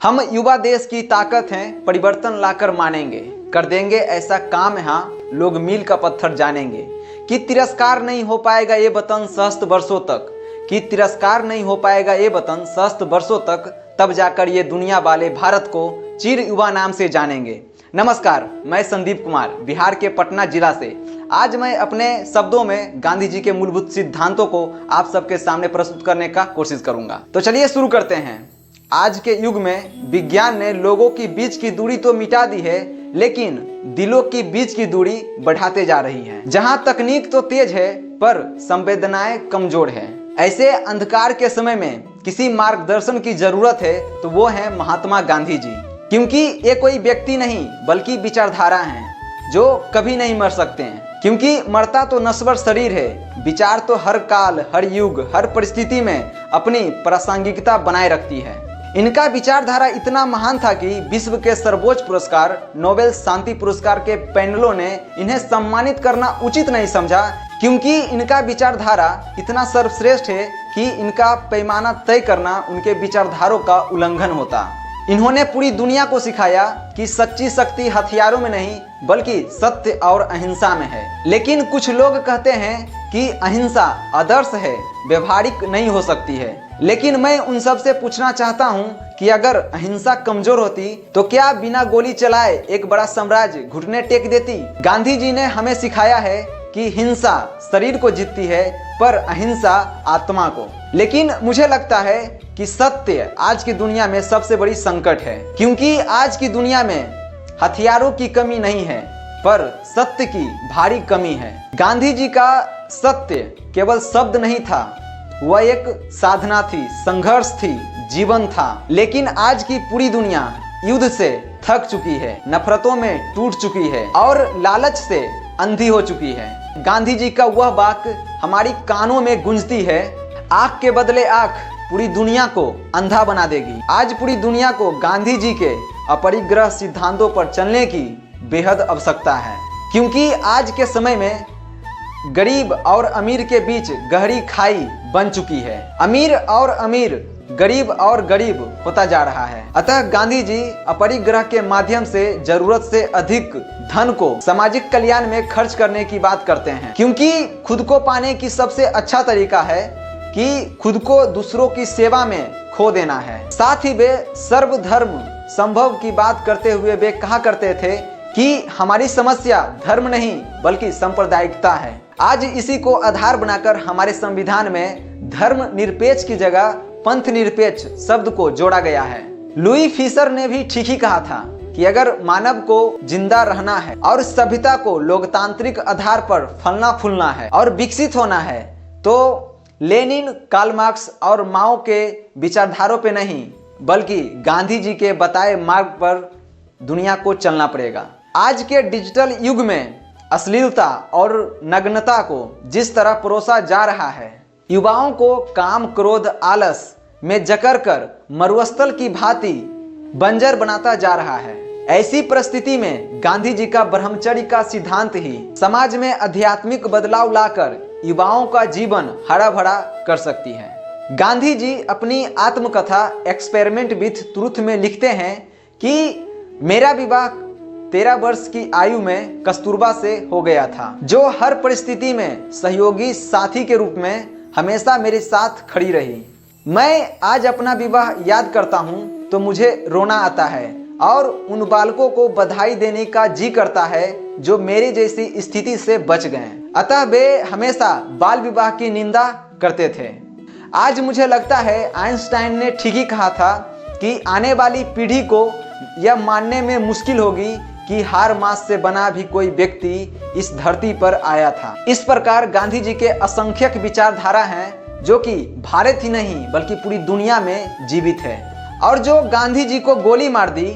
हम युवा देश की ताकत हैं, परिवर्तन लाकर मानेंगे, कर देंगे ऐसा काम यहाँ लोग मील का पत्थर जानेंगे। कि तिरस्कार नहीं हो पाएगा ये वतन सहस्त्र वर्षों तक, कि तिरस्कार नहीं हो पाएगा ये वतन सहस्त्र वर्षों तक, तब जाकर ये दुनिया वाले भारत को चिर युवा नाम से जानेंगे। नमस्कार, मैं संदीप कुमार बिहार के पटना जिला से। आज मैं अपने शब्दों में गांधी जी के मूलभूत सिद्धांतों को आप सबके सामने प्रस्तुत करने का कोशिश करूंगा। तो चलिए शुरू करते हैं। आज के युग में विज्ञान ने लोगों की बीच की दूरी तो मिटा दी है, लेकिन दिलों की बीच की दूरी बढ़ाते जा रही है। जहां तकनीक तो तेज है पर संवेदनाएं कमजोर है। ऐसे अंधकार के समय में किसी मार्गदर्शन की जरूरत है तो वो है महात्मा गांधी जी, क्योंकि ये कोई व्यक्ति नहीं बल्कि विचारधारा हैं जो कभी नहीं मर सकते हैं। क्योंकि मरता तो नश्वर शरीर है, विचार तो हर काल, हर युग, हर परिस्थिति में अपनी प्रासंगिकता बनाए रखती है। इनका विचारधारा इतना महान था कि विश्व के सर्वोच्च पुरस्कार नोबेल शांति पुरस्कार के पैनलों ने इन्हें सम्मानित करना उचित नहीं समझा, क्योंकि इनका विचारधारा इतना सर्वश्रेष्ठ है कि इनका पैमाना तय करना उनके विचारधारों का उल्लंघन होता। इन्होंने पूरी दुनिया को सिखाया कि सच्ची शक्ति हथियारों में नहीं बल्कि सत्य और अहिंसा में है। लेकिन कुछ लोग कहते हैं कि अहिंसा आदर्श है, व्यवहारिक नहीं हो सकती है। लेकिन मैं उन सब से पूछना चाहता हूँ कि अगर अहिंसा कमजोर होती तो क्या बिना गोली चलाए एक बड़ा साम्राज्य घुटने टेक देती? गांधी जी ने हमें सिखाया है कि हिंसा शरीर को जीतती है पर अहिंसा आत्मा को। लेकिन मुझे लगता है कि सत्य आज की दुनिया में सबसे बड़ी संकट है, क्योंकि आज की दुनिया में हथियारों की कमी नहीं है पर सत्य की भारी कमी है। गांधी जी का सत्य केवल शब्द नहीं था, वह एक साधना थी, संघर्ष थी, जीवन था। लेकिन आज की पूरी दुनिया युद्ध से थक चुकी है, नफरतों में टूट चुकी है और लालच से अंधी हो चुकी है। गांधी जी का वह वाक्य हमारी कानों में गूंजती है, आंख के बदले आंख पूरी दुनिया को अंधा बना देगी। आज पूरी दुनिया को गांधी जी के अपरिग्रह सिद्धांतों पर चलने की बेहद आवश्यकता है, क्योंकि आज के समय में गरीब और अमीर के बीच गहरी खाई बन चुकी है। अमीर और अमीर, गरीब और गरीब होता जा रहा है। अतः गांधी जी अपरिग्रह के माध्यम से जरूरत से अधिक धन को सामाजिक कल्याण में खर्च करने की बात करते हैं, क्योंकि खुद को पाने की सबसे अच्छा तरीका है कि खुद को दूसरों की सेवा में खो देना है। साथ ही वे सर्वधर्म संभव की बात करते हुए वे कहा करते थे कि हमारी समस्या धर्म नहीं बल्कि सांप्रदायिकता है। आज इसी को आधार बनाकर हमारे संविधान में धर्म निरपेक्ष की जगह पंथ निरपेक्ष शब्द को जोड़ा गया है। लुई फिशर ने भी ठीक ही कहा था कि अगर मानव को जिंदा रहना है और सभ्यता को लोकतांत्रिक आधार पर फलना फूलना है और विकसित होना है तो लेनिन, कार्ल मार्क्स और माओ के विचारधारों पे नहीं बल्कि गांधी जी के बताए मार्ग पर दुनिया को चलना पड़ेगा। आज के डिजिटल युग में अश्लीलता और नग्नता को जिस तरह परोसा जा रहा है, युवाओं को काम, क्रोध, आलस में जकड़ कर मरुस्थल की भांति बंजर बनाता जा रहा है। ऐसी परिस्थिति में गांधी जी का ब्रह्मचर्य का सिद्धांत ही समाज में आध्यात्मिक बदलाव लाकर युवाओं का जीवन हरा भरा कर सकती है। गांधी जी अपनी आत्मकथा एक्सपेरिमेंट विथ ट्रूथ में लिखते हैं कि मेरा विवाह 13 वर्ष की आयु में कस्तूरबा से हो गया था, जो हर परिस्थिति में सहयोगी साथी के रूप में हमेशा मेरे साथ खड़ी रही। मैं आज अपना विवाह याद करता हूँ तो मुझे रोना आता है और उन बालकों को बधाई देने का जी करता है जो मेरी जैसी स्थिति से बच गए। अतः वे हमेशा बाल विवाह की निंदा करते थे। आज मुझे लगता है आइंस्टाइन ने ठीक ही कहा था कि आने वाली पीढ़ी को यह मानने में मुश्किल होगी कि हार मांस से बना भी कोई व्यक्ति इस धरती पर आया था। इस प्रकार गांधी जी के असंख्यक विचारधारा हैं जो कि भारत ही नहीं बल्कि पूरी दुनिया में जीवित है। और जो गांधी जी को गोली मार दी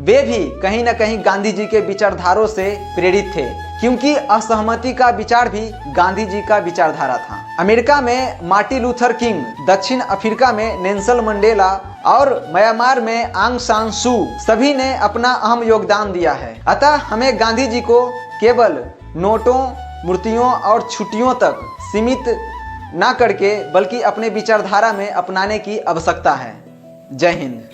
वे भी कहीं ना कहीं गांधी जी के विचारधारों से प्रेरित थे, क्योंकि असहमति का विचार भी गांधी जी का विचारधारा था। अमेरिका में मार्टिन लूथर किंग, दक्षिण अफ्रीका में नेल्सन मंडेला और म्यांमार में आंग सान सू सभी ने अपना अहम योगदान दिया है। अतः हमें गांधी जी को केवल नोटों, मूर्तियों और छुट्टियों तक सीमित न करके बल्कि अपने विचारधारा में अपनाने की आवश्यकता है। जय हिंद।